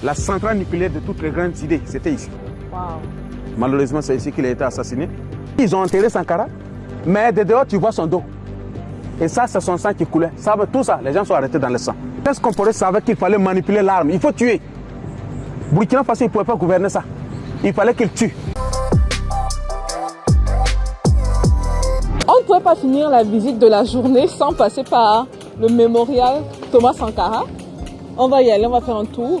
La centrale nucléaire de toutes les grandes idées, c'était ici. Wow. Malheureusement, c'est ici qu'il a été assassiné. Ils ont enterré Sankara, mais de dehors, tu vois son dos. Et ça, c'est son sang qui coulait. Tout ça, les gens sont arrêtés dans le sang. Est-ce qu'on pourrait savoir qu'il fallait manipuler l'arme? Il faut tuer. Burkina Faso, il ne pouvait pas gouverner ça. Il fallait qu'il tue. On ne pouvait pas finir la visite de la journée sans passer par le mémorial Thomas Sankara. On va y aller, on va faire un tour.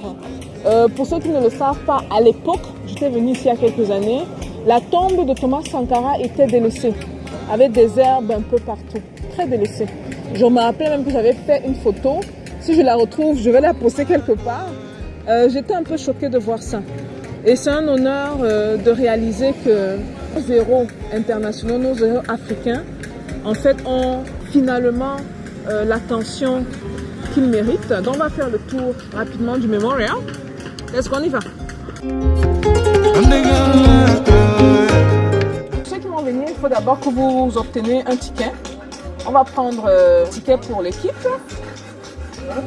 Pour ceux qui ne le savent pas, à l'époque, j'étais venue ici il y a quelques années, la tombe de Thomas Sankara était délaissée, avec des herbes un peu partout, très délaissée. Je me rappelle même que j'avais fait une photo. Si je la retrouve, je vais la poster quelque part. J'étais un peu choquée de voir ça. Et c'est un honneur de réaliser que nos héros internationaux, nos héros africains, en fait, ont finalement l'attention qu'ils méritent. Donc, on va faire le tour rapidement du mémorial. Est-ce qu'on y va? Pour ceux qui vont venir, il faut d'abord que vous obteniez un ticket. On va prendre un ticket pour l'équipe.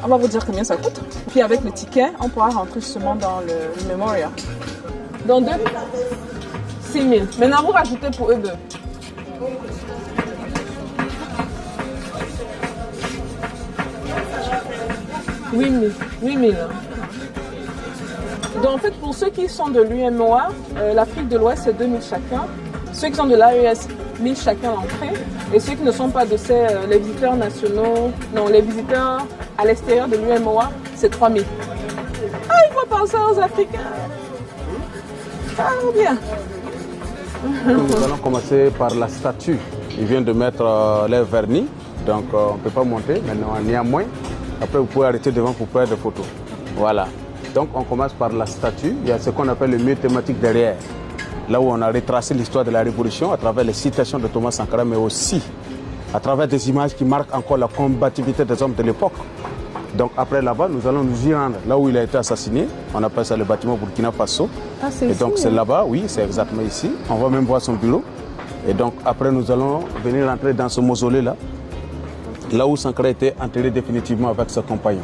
On va vous dire combien ça coûte. Puis avec le ticket, on pourra rentrer justement dans le mémorial. Donc 6 000. Maintenant, vous rajoutez pour eux deux. 8 000. 8 000. Donc en fait, pour ceux qui sont de l'UMOA, l'Afrique de l'Ouest, c'est 2 000 chacun. Ceux qui sont de l'AES, 1 000 chacun l'entrée. Et ceux qui ne sont pas de ces, les visiteurs nationaux, non, les visiteurs à l'extérieur de l'UMOA, c'est 3 000. Ah, il faut penser aux Africains. Ah, bien. Nous allons commencer par la statue. Ils viennent de mettre les vernis, donc on ne peut pas monter, mais néanmoins, après vous pouvez arrêter devant pour faire des photos. Voilà. Donc on commence par la statue. Il y a ce qu'on appelle le mur thématique derrière, là où on a retracé l'histoire de la Révolution à travers les citations de Thomas Sankara, mais aussi à travers des images qui marquent encore la combativité des hommes de l'époque. Donc après là-bas, nous allons nous y rendre là où il a été assassiné. On appelle ça le bâtiment Burkina Faso. Ah, c'est et ici, donc c'est là-bas, oui, c'est exactement ici. On va même voir son bureau. Et donc après, nous allons venir rentrer dans ce mausolée-là, là où Sankara était enterré définitivement avec ses compagnons.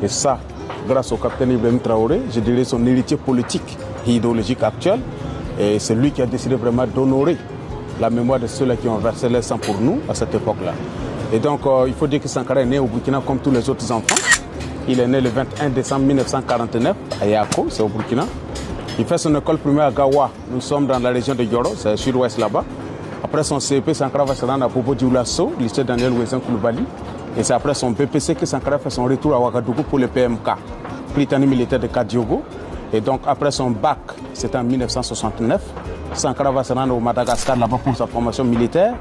Et ça, grâce au capitaine Ibrahim Traoré, je dirais son héritier politique et idéologique actuel. Et c'est lui qui a décidé vraiment d'honorer la mémoire de ceux-là qui ont versé leur sang pour nous à cette époque-là. Et donc, il faut dire que Sankara est né au Burkina comme tous les autres enfants. Il est né le 21 décembre 1949 à Yako, c'est au Burkina. Il fait son école primaire à Gawa. Nous sommes dans la région de Yoro, c'est sud-ouest là-bas. Après son CEP, Sankara va se rendre à Bobo Dioulasso, lycée Daniel Ouezan Koulibaly. Et c'est après son BPC que Sankara fait son retour à Ouagadougou pour le PMK, Prytanée militaire de Kadiogo. Et donc, après son bac, c'était en 1969, Sankara va se rendre au Madagascar là-bas pour sa formation militaire.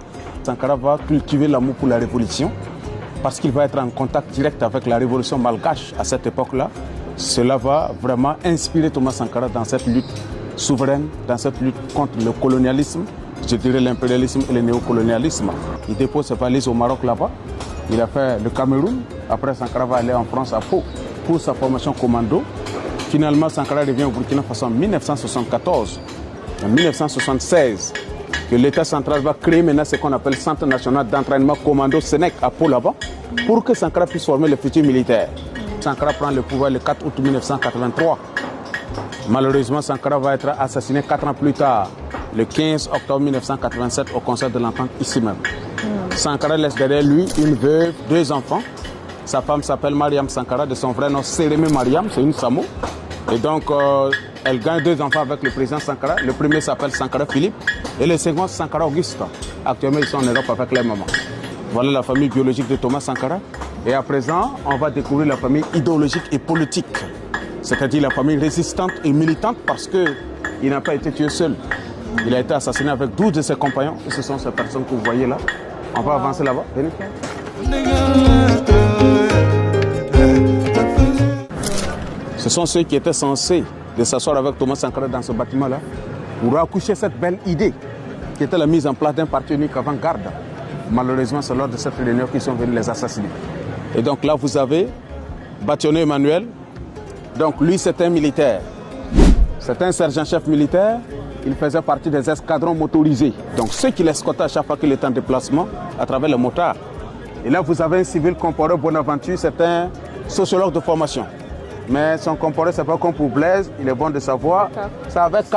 Sankara va cultiver l'amour pour la révolution parce qu'il va être en contact direct avec la révolution malgache à cette époque-là. Cela va vraiment inspirer Thomas Sankara dans cette lutte souveraine, dans cette lutte contre le colonialisme, je dirais l'impérialisme et le néocolonialisme. Il dépose ses valises au Maroc là-bas. Il a fait le Cameroun. Après, Sankara va aller en France à Pau pour sa formation commando. Finalement, Sankara revient au Burkina Faso en 1974. En 1976, que l'État central va créer maintenant ce qu'on appelle Centre national d'entraînement commando Sénèque à Pau là-bas, pour que Sankara puisse former les futurs militaires. Sankara prend le pouvoir le 4 août 1983. Malheureusement, Sankara va être assassiné 4 ans plus tard, le 15 octobre 1987, au concert de l'entente ici même. Sankara laisse derrière lui une veuve, 2 enfants. Sa femme s'appelle Mariam Sankara, de son vrai nom Sérémé Mariam, c'est une Samo. Et donc, elle gagne 2 enfants avec le président Sankara. Le premier s'appelle Sankara Philippe et le second Sankara Auguste. Actuellement, ils sont en Europe avec leur maman. Voilà la famille biologique de Thomas Sankara. Et à présent, on va découvrir la famille idéologique et politique. C'est-à-dire la famille résistante et militante parce qu'il n'a pas été tué seul. Il a été assassiné avec 12 de ses compagnons. Et ce sont ces personnes que vous voyez là. On va avancer là-bas. Venez. Ce sont ceux qui étaient censés de s'asseoir avec Thomas Sankara dans ce bâtiment-là pour accoucher cette belle idée qui était la mise en place d'un parti unique avant-garde. Malheureusement, c'est lors de cette réunion qu'ils sont venus les assassiner. Et donc là, vous avez Bâtonnier Emmanuel. Donc lui, c'est un militaire. C'est un sergent-chef militaire. Il faisait partie des escadrons motorisés. Donc ceux qui l'escortaient à chaque fois qu'il était en déplacement à travers le motard. Et là, vous avez un civil Compaoré Bonaventure. C'est un sociologue de formation. Mais son comportement, c'est pas comme pour Blaise, il est bon de savoir. C'est avec K.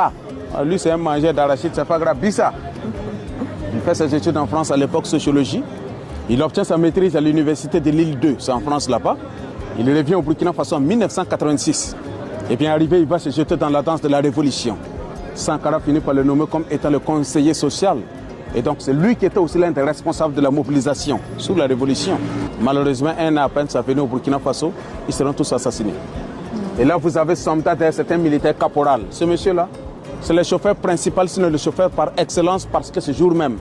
Lui, c'est un mangeur d'arachide, c'est pas grave. Bissa. Il fait ses études en France à l'époque, sociologie. Il obtient sa maîtrise à l'université de Lille 2, c'est en France là-bas. Il revient au Burkina Faso en 1986. Et bien arrivé, il va se jeter dans la danse de la révolution. Sankara finit par le nommer comme étant le conseiller social. Et donc c'est lui qui était aussi l'un des responsables de la mobilisation sous la révolution. Malheureusement, un an à peine, ça venait au Burkina Faso, ils seront tous assassinés. Et là, vous avez Somta, c'est un militaire caporal. Ce monsieur-là, c'est le chauffeur principal, sinon le chauffeur par excellence, parce que ce jour même,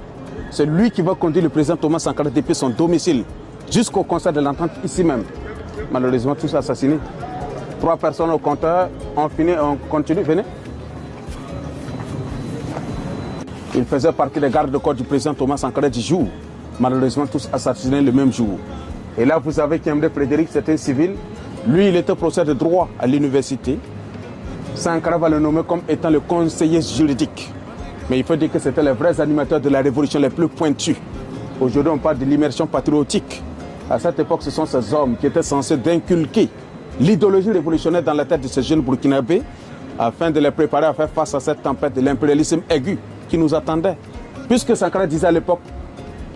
c'est lui qui va conduire le président Thomas Sankara depuis son domicile jusqu'au concert de l'entente ici même. Malheureusement, tous assassinés. 3 personnes au compteur, on continue, venez. Il faisait partie des gardes-corps du président Thomas Sankara du jour. Malheureusement, tous assassinés le même jour. Et là, vous avez Kiamde Frédéric, c'est un civil. Lui, il était professeur de droit à l'université. Sankara va le nommer comme étant le conseiller juridique. Mais il faut dire que c'était les vrais animateurs de la révolution les plus pointus. Aujourd'hui, on parle de l'immersion patriotique. À cette époque, ce sont ces hommes qui étaient censés d'inculquer l'idéologie révolutionnaire dans la tête de ces jeunes burkinabés afin de les préparer à faire face à cette tempête de l'impérialisme aigu qui nous attendait. Puisque Sankara disait à l'époque,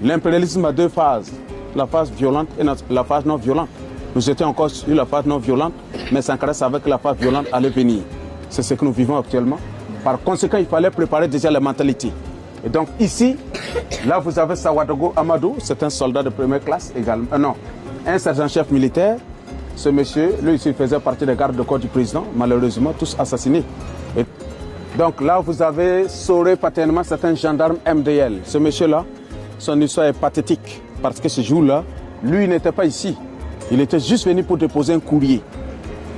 l'impérialisme a 2 phases, la phase violente et la phase non violente. Nous étions encore sur la phase non violente, mais Sankara savait que la phase violente allait venir. C'est ce que nous vivons actuellement. Par conséquent, il fallait préparer déjà la mentalité. Et donc ici, là vous avez Sawadogo Amadou, c'est un soldat de première classe également. Non, un sergent-chef militaire. Ce monsieur, lui, il faisait partie des gardes-corps du président, malheureusement, tous assassinés. Et donc là, vous avez Soré Paternement, c'est un gendarme MDL. Ce monsieur-là, son histoire est pathétique, parce que ce jour-là, lui, il n'était pas ici. Il était juste venu pour déposer un courrier.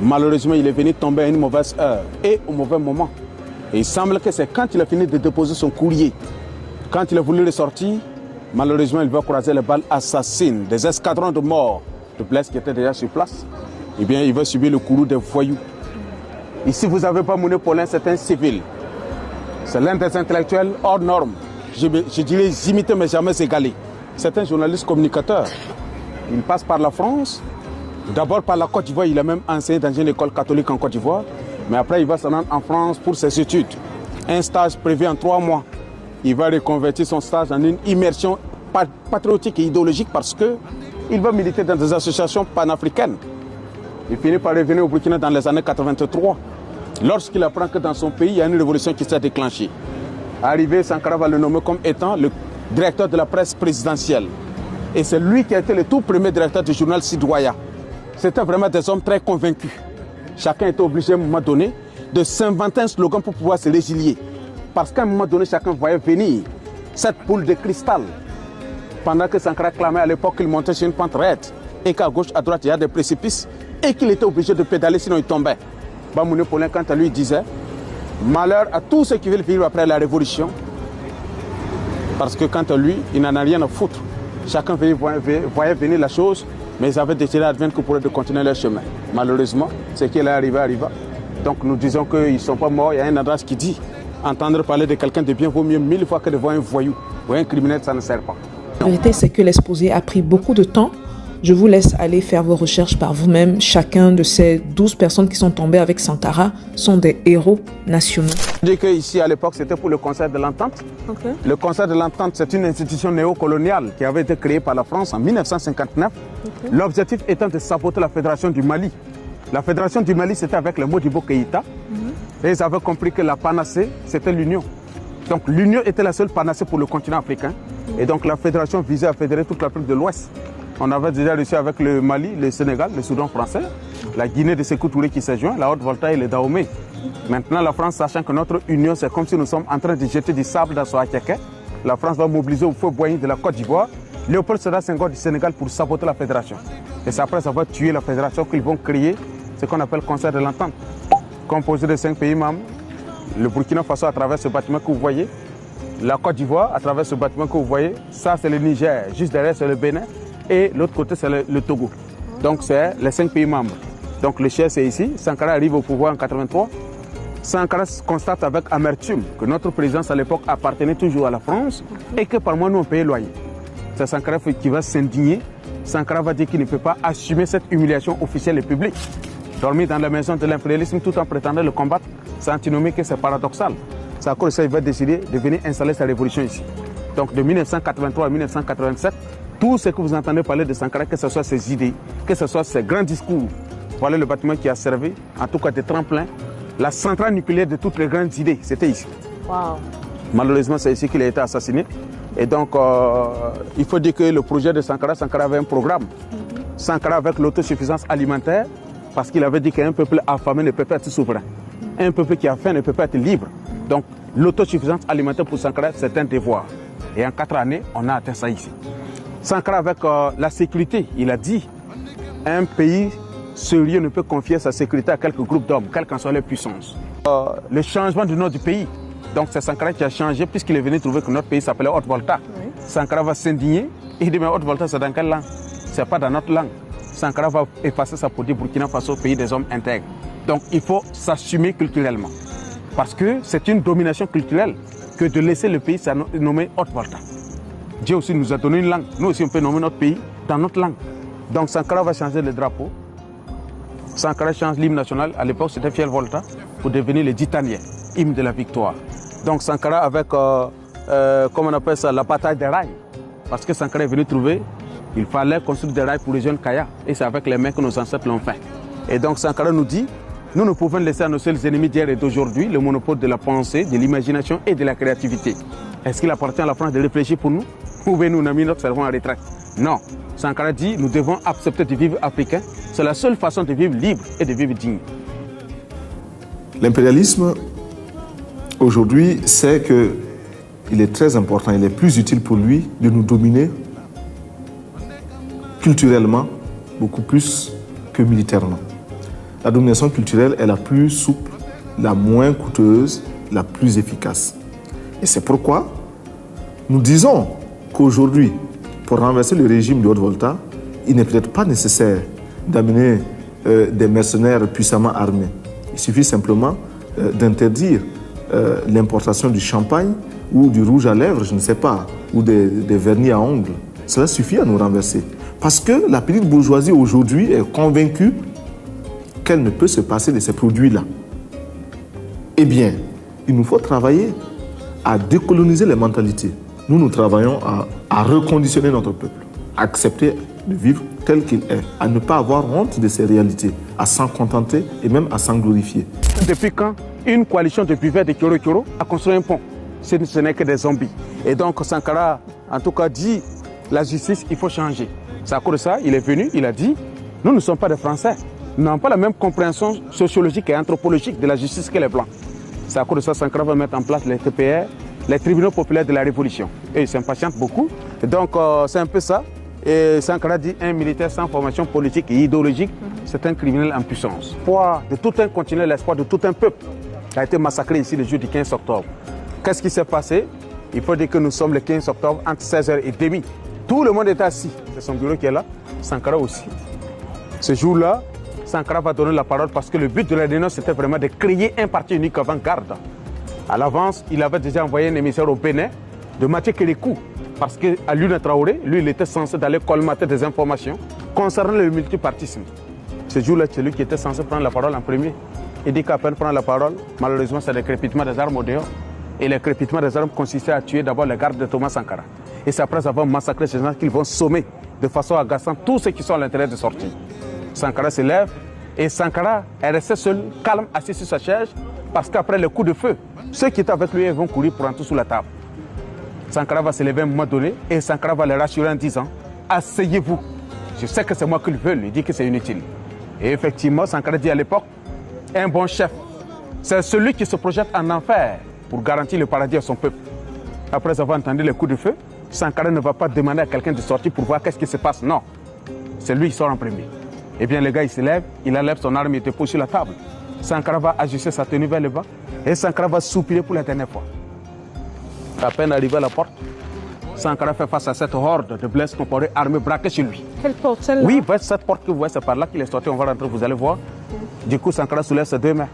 Malheureusement, il est venu tomber à une mauvaise heure et au mauvais moment. Et il semble que c'est quand il a fini de déposer son courrier, quand il a voulu le sortir, malheureusement, il va croiser les balles assassines, des escadrons de morts de Blaise qui étaient déjà sur place. Eh bien, il va subir le courroux des voyous. Ici, vous avez pas Mouné Paulin, c'est un civil. C'est l'un des intellectuels hors normes. Je dirais imité mais jamais égalé. C'est un journaliste communicateur. Il passe par la France, d'abord par la Côte d'Ivoire. Il a même enseigné dans une école catholique en Côte d'Ivoire. Mais après, il va se rendre en France pour ses études. Un stage prévu en 3 mois. Il va reconvertir son stage en une immersion patriotique et idéologique parce qu'il va militer dans des associations panafricaines. Il finit par revenir au Burkina dans les années 83. Lorsqu'il apprend que dans son pays, il y a une révolution qui s'est déclenchée. Arrivé, Sankara va le nommer comme étant le directeur de la presse présidentielle. Et c'est lui qui a été le tout premier directeur du journal Sidoya. C'était vraiment des hommes très convaincus. Chacun était obligé à un moment donné de s'inventer un slogan pour pouvoir se résilier. Parce qu'à un moment donné, chacun voyait venir cette boule de cristal. Pendant que Sankara clamait à l'époque qu'il montait sur une pente raide et qu'à gauche, à droite, il y a des précipices et qu'il était obligé de pédaler sinon il tombait. Bamouné Paulin, quant à lui, disait malheur à tous ceux qui veulent vivre après la révolution. Parce que quant à lui, il n'en a rien à foutre. Chacun voyait venir la chose, mais ils avaient décidé d'advenir que pourraient de continuer leur chemin. Malheureusement, ce qui est arrivé, arriva. Donc nous disons qu'ils ne sont pas morts. Il y a un adage qui dit entendre parler de quelqu'un de bien vaut mieux 1000 fois que de voir un voyou ou un criminel, ça ne sert pas. La vérité, c'est que l'exposé a pris beaucoup de temps. Je vous laisse aller faire vos recherches par vous-même. Chacun de ces 12 personnes qui sont tombées avec Sankara sont des héros nationaux. Je dis qu'ici, à l'époque, c'était pour le concert de l'Entente. Okay. Le concert de l'Entente, c'est une institution néocoloniale qui avait été créée par la France en 1959. Okay. L'objectif étant de saboter la Fédération du Mali. La Fédération du Mali, c'était avec le Modibo Keïta. Et ils avaient compris que la panacée, c'était l'union. Donc l'union était la seule panacée pour le continent africain. Et donc la fédération visait à fédérer toute l'Afrique de l'Ouest. On avait déjà réussi avec le Mali, le Sénégal, le Soudan français, la Guinée de Sékou Touré qui s'est joint, la Haute-Volta et le Dahomey. Maintenant, la France, sachant que notre union, c'est comme si nous sommes en train de jeter du sable dans son Akeke, la France va mobiliser au feu Boigny de la Côte d'Ivoire, Léopold Sédar Senghor du Sénégal pour saboter la fédération. Et c'est après avoir tué la fédération qu'ils vont créer ce qu'on appelle le concert de l'Entente, composé de 5 pays membres. Le Burkina Faso à travers ce bâtiment que vous voyez, la Côte d'Ivoire à travers ce bâtiment que vous voyez, ça c'est le Niger, juste derrière c'est le Bénin et l'autre côté c'est le Togo. Donc c'est les 5 pays membres. Donc le chef c'est ici, Sankara arrive au pouvoir en 83. Sankara constate avec amertume que notre présidence à l'époque appartenait toujours à la France et que par mois nous on payait loyer. C'est Sankara qui va s'indigner. Sankara va dire qu'il ne peut pas assumer cette humiliation officielle et publique. dormir dans la maison de l'impérialisme tout en prétendant le combattre, c'est antinomique et c'est paradoxal. C'est à cause de ça qu'il va décider de venir installer sa révolution ici. Donc de 1983 à 1987, tout ce que vous entendez parler de Sankara, que ce soit ses idées, que ce soit ses grands discours, voilà le bâtiment qui a servi, en tout cas de tremplin, la centrale nucléaire de toutes les grandes idées, c'était ici. Wow. Malheureusement, c'est ici qu'il a été assassiné. Et donc, il faut dire que le projet de Sankara avait un programme. Sankara avec l'autosuffisance alimentaire, parce qu'il avait dit qu'un peuple affamé ne peut pas être souverain. Un peuple qui a faim ne peut pas être libre. Donc, l'autosuffisance alimentaire pour Sankara, c'est un devoir. Et en 4 années, on a atteint ça ici. Sankara avec la sécurité, il a dit, un pays sérieux ne peut confier sa sécurité à quelques groupes d'hommes, quelles qu'en soient les puissances. Le changement du nom du pays, donc c'est Sankara qui a changé puisqu'il est venu trouver que notre pays s'appelait Haute-Volta. Oui. Sankara va s'indigner et il dit mais Haute-Volta c'est dans quelle langue? C'est pas dans notre langue. Sankara va effacer ça pour dire Burkina Faso, pays des hommes intègres. Donc il faut s'assumer culturellement. Parce que c'est une domination culturelle que de laisser le pays se nommer Haute-Volta. Dieu aussi nous a donné une langue. Nous aussi on peut nommer notre pays dans notre langue. Donc Sankara va changer le drapeau. Sankara change l'hymne national. À l'époque c'était Fiel Volta pour devenir le Ditanien, hymne de la victoire. Donc Sankara avec, comment on appelle ça, la bataille des rails. Parce que Sankara est venu trouver, il fallait construire des rails pour les jeunes Kaya. Et c'est avec les mains que nos ancêtres l'ont fait. Et donc Sankara nous dit, nous ne pouvons laisser à nos seuls ennemis d'hier et d'aujourd'hui le monopole de la pensée, de l'imagination et de la créativité. Est-ce qu'il appartient à la France de réfléchir pour nous? Ou bien nous avons mis notre cerveau en retraite? Non. Sankara dit, nous devons accepter de vivre africain. C'est la seule façon de vivre libre et de vivre digne. L'impérialisme, aujourd'hui, c'est qu'il est très important, il est plus utile pour lui de nous dominer culturellement, beaucoup plus que militairement. La domination culturelle est la plus souple, la moins coûteuse, la plus efficace. Et c'est pourquoi nous disons qu'aujourd'hui, pour renverser le régime de Haute-Volta, il n'est peut-être pas nécessaire d'amener des mercenaires puissamment armés. Il suffit simplement d'interdire l'importation du champagne ou du rouge à lèvres, je ne sais pas, ou des vernis à ongles. Cela suffit à nous renverser. Parce que la petite bourgeoisie aujourd'hui est convaincue qu'elle ne peut se passer de ces produits-là. Eh bien, il nous faut travailler à décoloniser les mentalités. Nous travaillons à reconditionner notre peuple, à accepter de vivre tel qu'il est, à ne pas avoir honte de ses réalités, à s'en contenter et même à s'en glorifier. Depuis quand une coalition de buveurs de Kyoro a construit un pont? Ce n'est que des zombies. Et donc Sankara, en tout cas, dit la justice, il faut changer. C'est à cause de ça, il est venu, il a dit, nous ne sommes pas des Français. Nous n'avons pas la même compréhension sociologique et anthropologique de la justice que les Blancs. C'est à cause de ça que Sankara va mettre en place les TPR, les tribunaux populaires de la Révolution. Et il s'impatiente beaucoup. Et donc c'est un peu ça. Et Sankara dit un militaire sans formation politique et idéologique, c'est un criminel en puissance. L'espoir de tout un continent, l'espoir de tout un peuple a été massacré ici le jour du 15 octobre. Qu'est-ce qui s'est passé? Il faut dire que nous sommes le 15 octobre entre 16h30. Tout le monde est assis. C'est son bureau qui est là. Sankara aussi. Ce jour-là, Sankara va donner la parole parce que le but de la dénonce, c'était vraiment de créer un parti unique avant-garde. À l'avance, il avait déjà envoyé un émissaire au Bénin de Mathieu Kélékou. Parce qu'à Luna Traoré, lui, il était censé d'aller colmater des informations concernant le multipartisme. Ce jour-là, c'est lui qui était censé prendre la parole en premier. Il dit qu'à peine prendre la parole, malheureusement, c'est le crépitement des armes au dehors. Et le crépitement des armes consistait à tuer d'abord les gardes de Thomas Sankara. Et c'est après avoir massacré ces gens qu'ils vont sommer de façon agaçante tous ceux qui sont à l'intérieur de sortie. Sankara se lève et Sankara est resté seul, calme, assis sur sa chaise, parce qu'après le coup de feu, ceux qui étaient avec lui vont courir pour entrer sous la table. Sankara va se lever à un moment donné et Sankara va les rassurer en disant « Asseyez-vous, je sais que c'est moi qu'ils veulent. » Il dit que c'est inutile. Et effectivement, Sankara dit à l'époque « Un bon chef, c'est celui qui se projette en enfer pour garantir le paradis à son peuple. » Après avoir entendu le coup de feu, Sankara ne va pas demander à quelqu'un de sortir pour voir qu'est-ce qui se passe. Non, c'est lui qui sort en premier. Eh bien, le gars, il se lève, il enlève son arme et te pose sur la table. Sankara va ajuster sa tenue vers le bas et Sankara va soupirer pour la dernière fois. À peine arrivé à la porte, Sankara fait face à cette horde de blesses comparés armés braqués chez lui. Quelle porte, celle-là? Oui, cette porte que vous voyez, c'est par là qu'il est sorti, on va rentrer, vous allez voir. Du coup, Sankara soulève ses deux mains.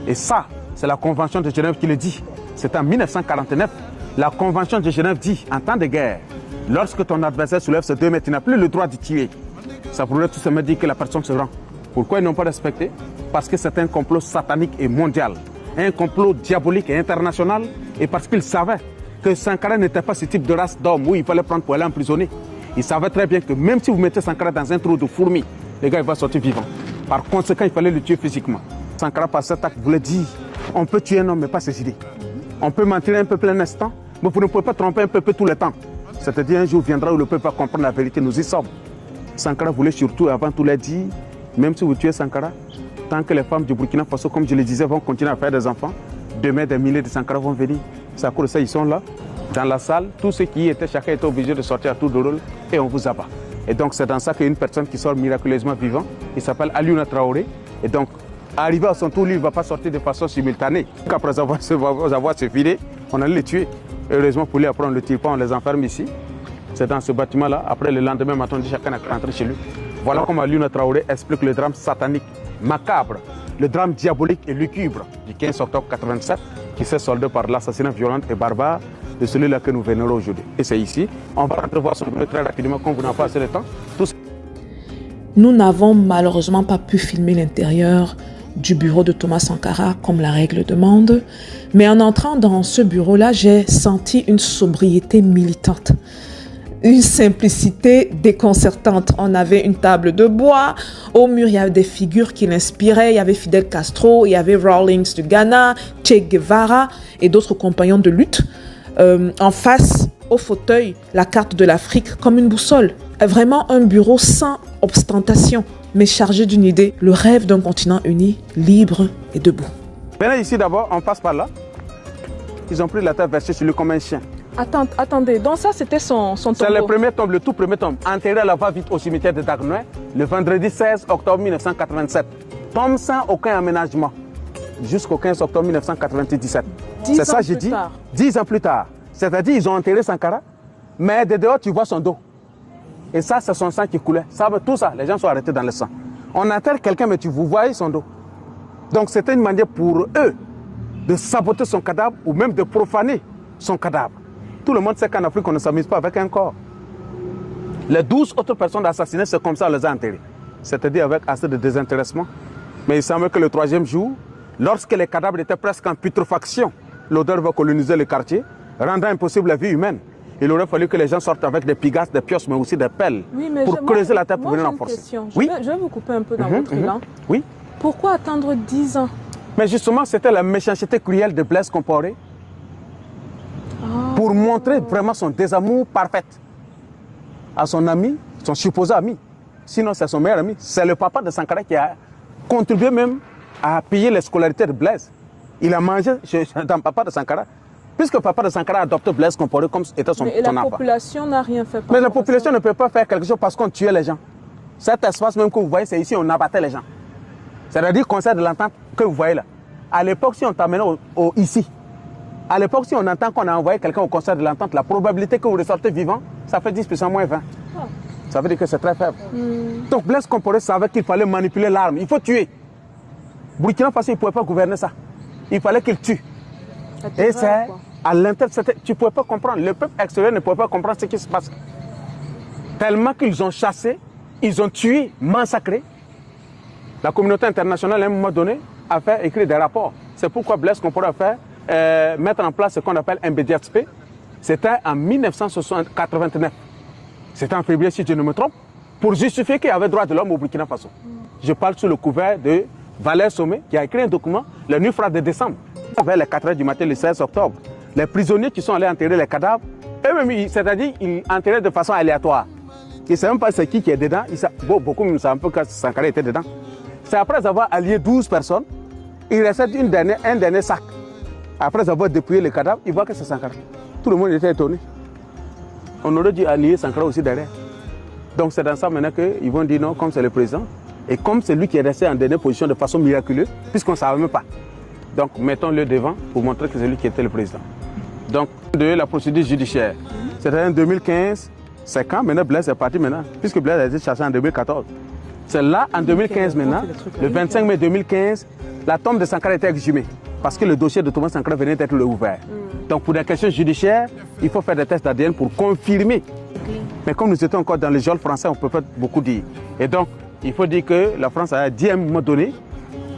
Et ça, c'est la Convention de Genève qui le dit. C'est en 1949. La Convention de Genève dit, en temps de guerre, lorsque ton adversaire soulève ses deux mains, tu n'as plus le droit de tirer. Ça pourrait tout simplement dire que la personne se rend. Pourquoi ils n'ont pas respecté? Parce que c'est un complot satanique et mondial, un complot diabolique et international, et parce qu'ils savaient que Sankara n'était pas ce type de race d'homme où il fallait prendre pour aller emprisonner. Ils savaient très bien que même si vous mettez Sankara dans un trou de fourmis, le gars il va sortir vivant. Par conséquent, il fallait le tuer physiquement. Sankara, par cet acte, voulait dire on peut tuer un homme, mais pas ses idées. On peut mentir un peuple un instant, mais vous ne pouvez pas tromper un peuple tout le temps. C'est-à-dire un jour viendra où le peuple va comprendre la vérité, nous y sommes. Sankara voulait surtout, avant tout, leur dire même si vous tuez Sankara, tant que les femmes du Burkina Faso, comme je le disais, vont continuer à faire des enfants, demain des milliers de Sankara vont venir. C'est à cause de ça, ils sont là, dans la salle. Tous ceux qui y étaient, chacun était obligé de sortir à tour de rôle et on vous abat. Et donc c'est dans ça qu'il y a une personne qui sort miraculeusement vivant, il s'appelle Aliouna Traoré. Et donc, arrivé à son tour, lui, il ne va pas sortir de façon simultanée. Après avoir se filé, on allait les tuer. Heureusement pour lui, après on ne le tire pas, on les enferme ici. C'est dans ce bâtiment-là. Après, le lendemain matin, on dit chacun est rentré chez lui. Voilà comment Aliouna Traoré explique le drame satanique, macabre, le drame diabolique et lugubre du 15 octobre 1987 qui s'est soldé par l'assassinat violent et barbare de celui-là que nous vénérons aujourd'hui. Et c'est ici. On va rentrer voir son bureau très rapidement, comme vous n'avez pas assez de temps. Nous n'avons malheureusement pas pu filmer l'intérieur du bureau de Thomas Sankara comme la règle demande, mais en entrant dans ce bureau-là, j'ai senti une sobriété militante. Une simplicité déconcertante. On avait une table de bois. Au mur, il y avait des figures qui l'inspiraient. Il y avait Fidel Castro, il y avait Rawlings du Ghana, Che Guevara et d'autres compagnons de lutte. En face, au fauteuil, la carte de l'Afrique comme une boussole. Vraiment un bureau sans ostentation, mais chargé d'une idée. Le rêve d'un continent uni, libre et debout. Venez ici d'abord, on passe par là. Ils ont pris la tête versée sur lui comme un chien. Attendez, donc ça c'était son tombeau. C'est le premier tombe, le tout premier tombe, enterré à la va-vite au cimetière de Dagnouin, le vendredi 16 octobre 1987. Tombe sans aucun aménagement, jusqu'au 15 octobre 1997. C'est ça j'ai dit, 10 ans plus tard. C'est-à-dire ils ont enterré Sankara, mais de dehors tu vois son dos. Et ça, c'est son sang qui coulait. Ça, tout ça, les gens sont arrêtés dans le sang. On enterre quelqu'un, mais vous voyez son dos. Donc c'était une manière pour eux de saboter son cadavre ou même de profaner son cadavre. Tout le monde sait qu'en Afrique, on ne s'amuse pas avec un corps. Les 12 autres personnes assassinées, c'est comme ça on les a enterrées. C'est-à-dire avec assez de désintéressement. Mais il semble que le troisième jour, lorsque les cadavres étaient presque en putréfaction, l'odeur va coloniser le quartier, rendant impossible la vie humaine. Il aurait fallu que les gens sortent avec des pigasses, des pioches, mais aussi des pelles pour creuser la terre pour venir renforcer. Oui? Je vais vous couper un peu dans votre élan. Oui. Pourquoi attendre 10 ans? Mais justement, c'était la méchanceté cruelle de Blaise Compaoré pour montrer vraiment son désamour parfait à son ami, son supposé ami. Sinon, c'est son meilleur ami. C'est le papa de Sankara qui a contribué même à payer les scolarités de Blaise. Il a mangé dans le papa de Sankara. Puisque le papa de Sankara a adopté Blaise Compaoré comme étant son enfant. Et la population n'a rien fait. Mais la population ne peut pas faire quelque chose parce qu'on tuait les gens. Cet espace même que vous voyez, c'est ici, on abattait les gens. C'est-à-dire le concert de l'entente que vous voyez là. À l'époque, si on t'amenait ici, à l'époque, si on entend qu'on a envoyé quelqu'un au concert de l'entente, la probabilité que vous ressortez vivant, ça fait 10% moins 20. Ça veut dire que c'est très faible. Donc Blaise Compaoré savait qu'il fallait manipuler l'arme. Il faut tuer. Burkina Faso, il ne pouvait pas gouverner ça. Il fallait qu'il tue. Et c'est à l'intérieur, tu ne pouvais pas comprendre. Le peuple extérieur ne pouvait pas comprendre ce qui se passe. Tellement qu'ils ont chassé, ils ont tué, massacré. La communauté internationale, à un moment donné, a fait écrire des rapports. C'est pourquoi Blaise Compaoré a fait mettre en place ce qu'on appelle un BDSP. C'était en 1989. C'était en février, si je ne me trompe, pour justifier qu'il y avait droit de l'homme au Burkina Faso. Je parle sous le couvert de Valère Sommet, qui a écrit un document, le nuit froid de décembre, vers les 4h du matin, le 16 octobre. Les prisonniers qui sont allés enterrer les cadavres, eux-mêmes, c'est-à-dire ils enterraient de façon aléatoire. Ils ne savent même pas c'est qui est dedans. Beaucoup ne savent pas que Sankara était dedans. C'est après avoir allié 12 personnes, il restait un dernier sac. Après avoir dépouillé les cadavres, ils voient que c'est Sankara. Tout le monde était étonné. On aurait dû allier Sankara aussi derrière. Donc c'est dans ça maintenant qu'ils vont dire non, comme c'est le président, et comme c'est lui qui est resté en dernière position de façon miraculeuse, puisqu'on ne savait même pas. Donc mettons-le devant pour montrer que c'est lui qui était le président. Donc de la procédure judiciaire, c'était en 2015, c'est quand maintenant Blaise est parti maintenant, puisque Blaise a été chassé en 2014. C'est là, en 2015 maintenant, le 25 mai 2015, la tombe de Sankara était exhumée, parce que le dossier de Thomas Sankara venait d'être ouvert. Donc pour des questions judiciaires, il faut faire des tests d'ADN pour confirmer. Mais comme nous étions encore dans le geôle français, on ne peut pas beaucoup dire. Et donc, il faut dire que la France a dit à un moment donné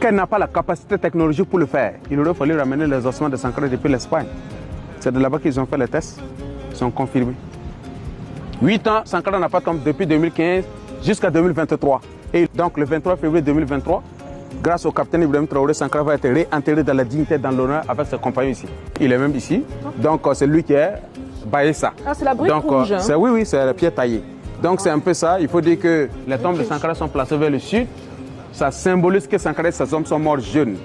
qu'elle n'a pas la capacité technologique pour le faire. Il aurait fallu ramener les ossements de Sankara depuis l'Espagne. C'est de là-bas qu'ils ont fait les tests, ils sont confirmés. 8 ans, Sankara n'a pas tombé depuis 2015 jusqu'à 2023. Et donc le 23 février 2023, grâce au capitaine Ibrahim Traoré, Sankara va être réenterré dans la dignité, dans l'honneur avec ses compagnons ici. Il est même ici, donc c'est lui qui est Baïssa. Ah, c'est la brique rouge. Oui, c'est la pierre taillée. Donc c'est un peu ça, il faut dire que les tombes de Sankara sont placées vers le sud. Ça symbolise que Sankara et ses hommes sont morts jeunes.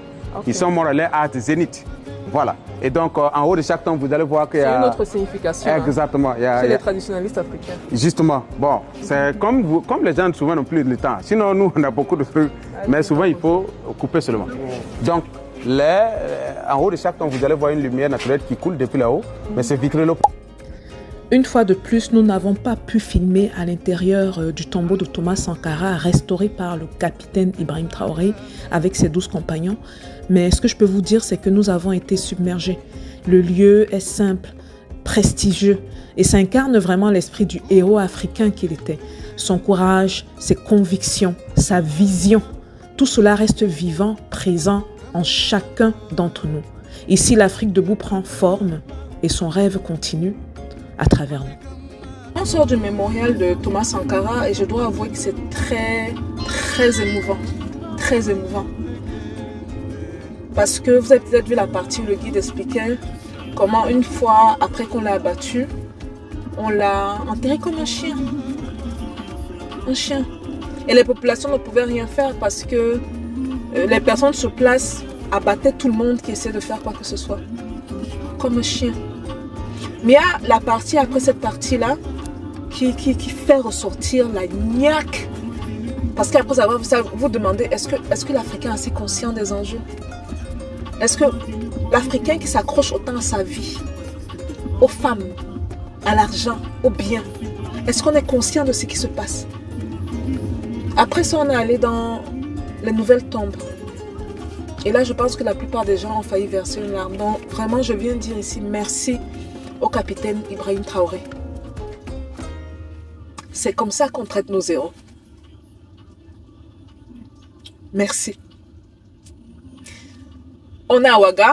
Ils sont morts à l'âge de zénith. Voilà. Et donc en haut de chaque tombe, vous allez voir qu'il y a... C'est une autre signification. Exactement. Chez les traditionnalistes africains. Justement. Bon, c'est comme les gens souvent n'ont plus le temps. Sinon, nous, on a beaucoup de trucs. Mais souvent, il faut couper seulement. Donc, en haut de chaque tombe, vous allez voir une lumière naturelle qui coule depuis là-haut. Mais c'est vitré l'eau. Une fois de plus, nous n'avons pas pu filmer à l'intérieur du tombeau de Thomas Sankara, restauré par le capitaine Ibrahim Traoré avec ses 12 compagnons. Mais ce que je peux vous dire, c'est que nous avons été submergés. Le lieu est simple, prestigieux et ça incarne vraiment l'esprit du héros africain qu'il était. Son courage, ses convictions, sa vision, tout cela reste vivant, présent en chacun d'entre nous. Ici, l'Afrique debout prend forme et son rêve continue à travers nous. On sort du mémorial de Thomas Sankara et je dois avouer que c'est très émouvant. Très émouvant. Parce que vous avez peut-être vu la partie où le guide expliquait comment une fois après qu'on l'a abattu, on l'a enterré comme un chien. Un chien. Et les populations ne pouvaient rien faire parce que les personnes sur place abattaient tout le monde qui essayait de faire quoi que ce soit. Comme un chien. Mais il y a la partie après cette partie-là qui fait ressortir la niaque. Parce qu'après avoir vu ça, vous vous demandez, est-ce que l'Africain est assez conscient des enjeux? Est-ce que l'Africain qui s'accroche autant à sa vie, aux femmes, à l'argent, aux biens, est-ce qu'on est conscient de ce qui se passe? Après ça, on est allé dans les nouvelles tombes. Et là, je pense que la plupart des gens ont failli verser une larme. Donc, vraiment, je viens dire ici merci au capitaine Ibrahim Traoré. C'est comme ça qu'on traite nos héros. Merci. On est à Ouaga.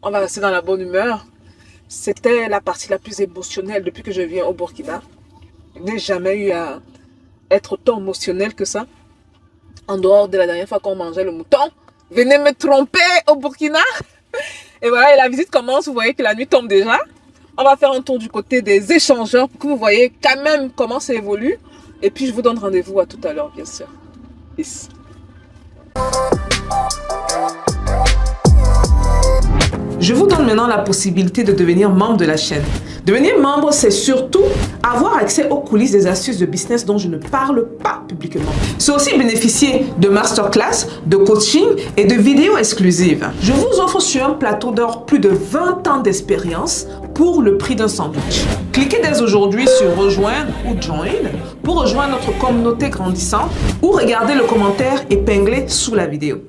On va rester dans la bonne humeur. C'était la partie la plus émotionnelle depuis que je viens au Burkina. Je n'ai jamais eu à être autant émotionnel que ça. En dehors de la dernière fois qu'on mangeait le mouton. Venez me tromper au Burkina. Et voilà, et la visite commence. Vous voyez que la nuit tombe déjà. On va faire un tour du côté des échangeurs pour que vous voyez quand même comment ça évolue. Et puis, je vous donne rendez-vous à tout à l'heure, bien sûr. Peace. Je vous donne maintenant la possibilité de devenir membre de la chaîne. Devenir membre, c'est surtout avoir accès aux coulisses des astuces de business dont je ne parle pas publiquement. C'est aussi bénéficier de masterclass, de coaching et de vidéos exclusives. Je vous offre sur un plateau d'or plus de 20 ans d'expérience pour le prix d'un sandwich. Cliquez dès aujourd'hui sur rejoindre ou join pour rejoindre notre communauté grandissante ou regardez le commentaire épinglé sous la vidéo.